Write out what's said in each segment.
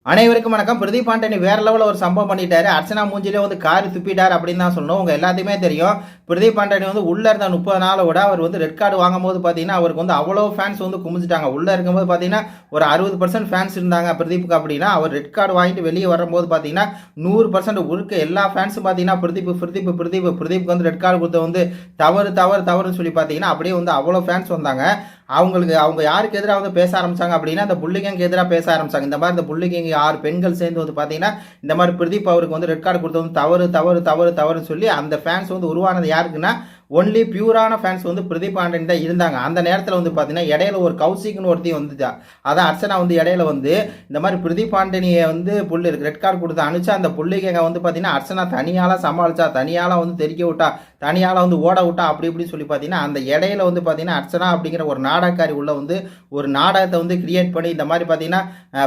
அனைவருக்கும் வணக்கம். பிரதீப் ஆண்டனி வேற லெவலில் ஒரு சம்பவம் பண்ணிட்டாரு. அர்ச்சனா மூஞ்சிலே வந்து காரி துப்பிட்டார் அப்படின்னு தான் சொல்லணும். உங்க எல்லாத்தையுமே தெரியும். பிரதீப் ஆண்டனி வந்து உள்ள இருந்த 30 நாளை விட அவர் வந்து ரெட் கார்டு வாங்கும் போது பார்த்தீங்கன்னா அவருக்கு வந்து அவ்வளோ ஃபேன்ஸ் வந்து குமிஞ்சிட்டாங்க. உள்ள இருக்கும்போது பார்த்தீங்கன்னா ஒரு 60% ஃபேன்ஸ் இருந்தாங்க பிரதீப்புக்கு. அப்படின்னா அவர் ரெட் கார்டு வாங்கிட்டு வெளியே வரும்போது பார்த்தீங்கன்னா 100% உருக்க எல்லா ஃபேன்ஸும் பார்த்தீங்கன்னா பிரதீப்புக்கு வந்து ரெட் கார்டு கொடுத்த வந்து தவறுன்னு சொல்லி பார்த்தீங்கன்னா அப்படியே வந்து அவ்வளோ ஃபேன்ஸ் வந்தாங்க. அவங்க யாருக்கு எதிராக வந்து பேச ஆரம்பிச்சாங்க அப்படின்னா அந்த புள்ளிகேங்கு எதிராக பேச ஆரம்பிச்சாங்க. இந்த மாதிரி இந்த புள்ளிகேங்கு 6 பெண்கள் சேர்ந்து வந்து பார்த்தீங்கன்னா இந்த மாதிரி பிரதீப் அவருக்கு வந்து ரெட் கார்டு கொடுத்தது வந்து தவறுன்னு சொல்லி அந்த ஃபேன்ஸ் வந்து உருவானது யாருக்குன்னா ஒன்லி பியூரான ஃபேன்ஸ் வந்து பிரதீப் ஆண்டனி தான் இருந்தாங்க. அந்த நேரத்தில் வந்து பார்த்தீங்கன்னா இடையில ஒரு கௌசிக்னு ஒருத்தையும் வந்துச்சா, அதான் அர்ச்சனா வந்து இடையில வந்து இந்த மாதிரி பிரதீப் ஆண்டனியை வந்து ரெட் கார்டு கொடுத்து அனுப்பிச்சா அந்த புள்ளிகேங்க வந்து பார்த்தீங்கன்னா அர்ச்சனா தனியால சமாளிச்சா, தனியால வந்து தெரிக்க விட்டா, தனியால வந்து ஓட விட்டா அப்படி சொல்லி பார்த்தீங்கன்னா அந்த இடையில வந்து பார்த்தீங்கன்னா அர்ச்சனா அப்படிங்கிற ஒரு நாடகக்காரி உள்ள வந்து ஒரு நாடகத்தை வந்து கிரியேட் பண்ணி இந்த மாதிரி பார்த்தீங்கன்னா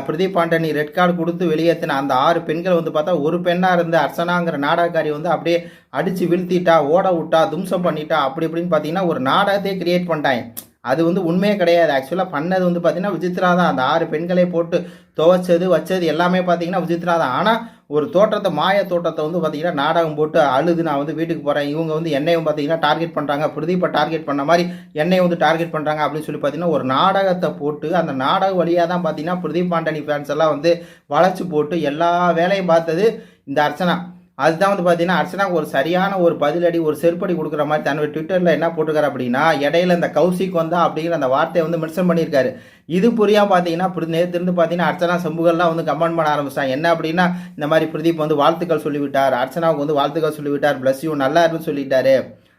பிரதீப் ஆண்டனி ரெட் கார்டு கொடுத்து வெளியேற்றின அந்த 6 பெண்கள் வந்து பார்த்தா ஒரு பெண்ணாக இருந்து அர்ச்சனாங்கிற நாடகக்காரி வந்து அப்படியே அடித்து வீழ்த்திட்டா, ஓட விட்டா, தும்சம் பண்ணிட்டா அப்படி இப்படின்னு பார்த்தீங்கன்னா ஒரு நாடகத்தையே கிரியேட் பண்ணிட்டாங்க. அது வந்து உண்மையே கிடையாது. ஆக்சுவலாக பண்ணது வந்து பார்த்தீங்கன்னா விசித்ரா தான். அந்த 6 பெண்களை போட்டு துவைச்சது வச்சது எல்லாமே பார்த்தீங்கன்னா விசித்ரா தான். ஆனால் ஒரு மாய தோட்டத்தை வந்து பார்த்தீங்கன்னா நாடகம் போட்டு அழுது நான் வந்து வீட்டுக்கு போகிறேன், இவங்க வந்து என்னையும் பார்த்தீங்கன்னா டார்கெட் பண்ணுறாங்க, பிரதீப்பை டார்கெட் பண்ண மாதிரி என்னையும் வந்து டார்கெட் பண்ணுறாங்க அப்படின்னு சொல்லி பார்த்தீங்கன்னா ஒரு நாடகத்தை போட்டு அந்த நாடக வழியாக தான் பார்த்தீங்கன்னா பிரதீப் ஆண்டனி ஃபேன்ஸ் எல்லாம் வந்து வளைச்சு போட்டு எல்லா வேலையும் பார்த்தது இந்த அர்ச்சனா. அதுதான் வந்து பார்த்தீங்கன்னா அர்ச்சனாவுக்கு ஒரு சரியான ஒரு பதிலடி, ஒரு செருப்படி கொடுக்குற மாதிரி தன்னோட ட்விட்டரில் என்ன போட்டுக்காரு அப்படின்னா இடையில இந்த கௌசிக் வந்தா அப்படிங்கிற அந்த வார்த்தையை வந்து மென்ஷன் பண்ணியிருக்காரு. இது புரியாம பார்த்தீங்கன்னா நேற்று இருந்து பார்த்தீங்கன்னா அர்ச்சனா சம்புகள்லாம் வந்து கமெண்ட் பண்ண ஆரம்பிச்சாங்க. என்ன அப்படின்னா இந்த மாதிரி பிரதீப் வந்து வாழ்த்துக்கள் சொல்லிவிட்டார், அர்ச்சனாவுக்கு வந்து வாழ்த்துக்கள் சொல்லிவிட்டார், பிளஸ் யூ நல்லா இருக்குன்னு சொல்லிட்டாரு.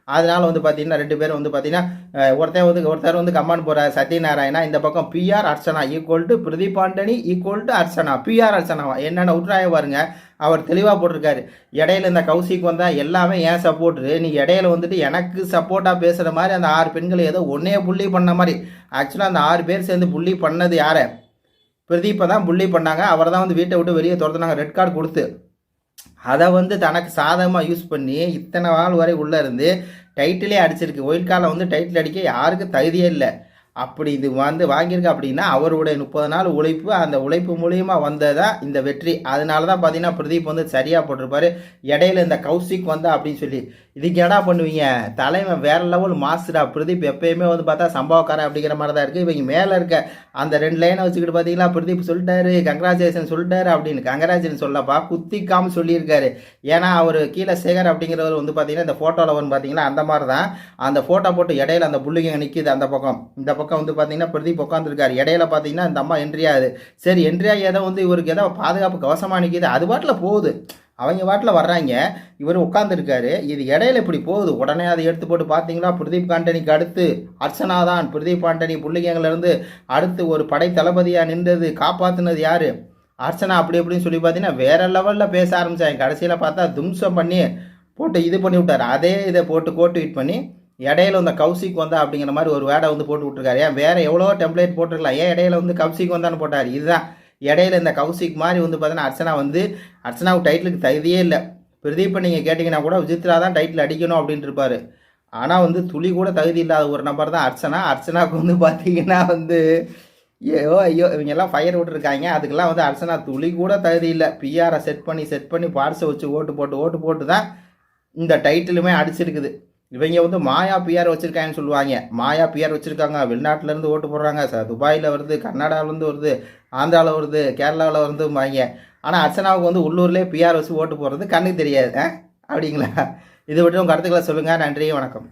அதனால வந்து பார்த்தீங்கன்னா 2 பேரும் வந்து பார்த்தீங்கன்னா ஒருத்தர் வந்து கமெண்ட் போகிறார் சத்யநாராயணா, இந்த பக்கம் PR Archana equal to Pradeep Antony equal to Archana, PR அர்ச்சனாவா என்னென்ன உட்ராய பாருங்க. அவர் தெளிவாக போட்டிருக்காரு. இடையில இந்த கௌசிக் வந்தால் எல்லாமே ஏன் சப்போர்ட்டு, நீ இடையில வந்துட்டு எனக்கு சப்போர்ட்டாக பேசுகிற மாதிரி அந்த 6 பெண்களை ஏதோ ஒன்னே புள்ளி பண்ண மாதிரி. ஆக்சுவலாக அந்த 6 பேர் சேர்ந்து புள்ளி பண்ணது யாரை? பிரதீப்பை தான் புள்ளி பண்ணாங்க. அவரை தான் வந்து வீட்டை விட்டு வெளியே துரத்துனாங்க ரெட் கார்டு கொடுத்து. அதை வந்து தனக்கு சாதகமாக யூஸ் பண்ணி இத்தனை நாள் வரை உள்ளே இருந்து டைட்டிலே அடிச்சிருக்கு. ஒயிட் கார்டில் வந்து டைட்டில் அடிக்க யாருக்கும் தகுதியே இல்லை. அப்படி இது வந்து வாங்கியிருக்கு அப்படின்னா அவருடைய 30 நாள் உழைப்பு, அந்த உழைப்பு மூலியமாக வந்ததான் இந்த வெற்றி. அதனால தான் பார்த்தீங்கன்னா பிரதீப் வந்து சரியாக போட்டிருப்பாரு. இடையில இந்த கௌசிக் வந்தா அப்படின்னு சொல்லி இதுக்கு எடா பண்ணுவீங்க, தலைமை வேற லெவல் மாஸ்டரா பிரதீப் எப்பயுமே வந்து பார்த்தா சம்பவக்காரன் அப்படிங்கிற மாதிரி தான் இருக்குது. இவங்க மேலே இருக்க அந்த 2 லைனை வச்சுக்கிட்டு பார்த்தீங்களா பிரதீப் சொல்லிட்டாரு கங்க்ராச்சுலேஷன் சொல்லிட்டாரு அப்படின்னு. கங்க்ராச்சுலேஷன் சொல்லப்பா குத்திக்காம சொல்லியிருக்காரு. ஏன்னா அவர் கீழே சேகர் அப்படிங்கிறவர் வந்து பார்த்தீங்கன்னா இந்த ஃபோட்டோவில் வந்து பார்த்தீங்கன்னா அந்த மாதிரி தான் அந்த ஃபோட்டோ போட்டு இடையில அந்த புள்ளிங்க நிற்கிது. அந்த பக்கம் இந்த பக்கம் வந்து பார்த்தீங்கன்னா பிரதீப் உட்காந்துருக்காரு. இடையில பார்த்தீங்கன்னா இந்த அம்மா என்ட்ரி ஆகுது. சரி என்ட்ரி ஆகி ஏதோ வந்து இவருக்கு ஏதோ பாதுகாப்பு கவசமாக நிற்கிது, அது பாட்டில் போகுது, அவங்க பாட்டில் வர்றாங்க, இவர் உட்காந்துருக்காரு. இது இடையில இப்படி போகுது. உடனே அதை எடுத்து போட்டு பார்த்தீங்களா பிரதீப் ஆண்டனிக்கு அடுத்து அர்ச்சனா தான். பிரதீப் ஆண்டனி புள்ளிங்கலேருந்து அடுத்து ஒரு படை தளபதியாக நின்றது காப்பாற்றினது யார்? அர்ச்சனா. அப்படி எப்படின்னு சொல்லி பார்த்தீங்கன்னா வேற லெவலில் பேச ஆரம்பித்தாங்க. கடைசியில் பார்த்தா தும்சம் பண்ணி போட்டு இது பண்ணி விட்டார். அதே இதை போட்டு கோட் ட்வீட் பண்ணி இடையில வந்து கௌசிக் வந்தா அப்படிங்கிற மாதிரி ஒரு வேடை வந்து போட்டு விட்டுருக்காரு. ஏன் வேற எவ்வளோ டெம்ப்ளேட் போட்டுருக்கலாம், ஏன் இடையில வந்து கௌசிக் வந்தான்னு போட்டார். இதுதான் இடையில இந்த கௌசிக் மாதிரி வந்து பார்த்தீங்கன்னா அர்ச்சனா வந்து அர்ச்சனாவுக்கு டைட்டிலுக்கு தகுதியே இல்லை. பிரதீப்பை நீங்கள் கேட்டிங்கன்னா கூட விசித்ரா தான் டைட்டில் அடிக்கணும் அப்படின்ட்டு இருப்பார். ஆனால் வந்து துளி கூட தகுதி இல்லாத ஒரு நபர் தான் அர்ச்சனா. அர்ச்சனாவுக்கு வந்து பார்த்தீங்கன்னா வந்து ஐயோ இவங்கெல்லாம் ஃபயர் விட்டுருக்காங்க. அதுக்கெல்லாம் வந்து அர்ச்சனா துளி கூட தகுதி இல்லை. பிஆரை செட் பண்ணி பார்ட்ஸை வச்சு ஓட்டு போட்டு தான் இந்த டைட்டிலுமே அடிச்சிருக்குது. இவங்க வந்து மாயா பிஆர் வச்சுருக்காங்கன்னு சொல்லுவாங்க. மாயா பிஆர் வச்சுருக்காங்க, வெளிநாட்டிலேருந்து ஓட்டு போடுறாங்க, துபாயில் வருது, கர்நாடகாவிலேருந்து வருது, ஆந்திராவில் வருது, கேரளாவில் வருது வாங்க. ஆனால் அர்ச்சனாவுக்கு வந்து உள்ளூர்லேயே பிஆர் வச்சு ஓட்டு போடுறது கண்ணுக்கு தெரியாது அப்படிங்களா? இது விட்டு உங்கள் கருத்துக்களை சொல்லுங்கள். நன்றி, வணக்கம்.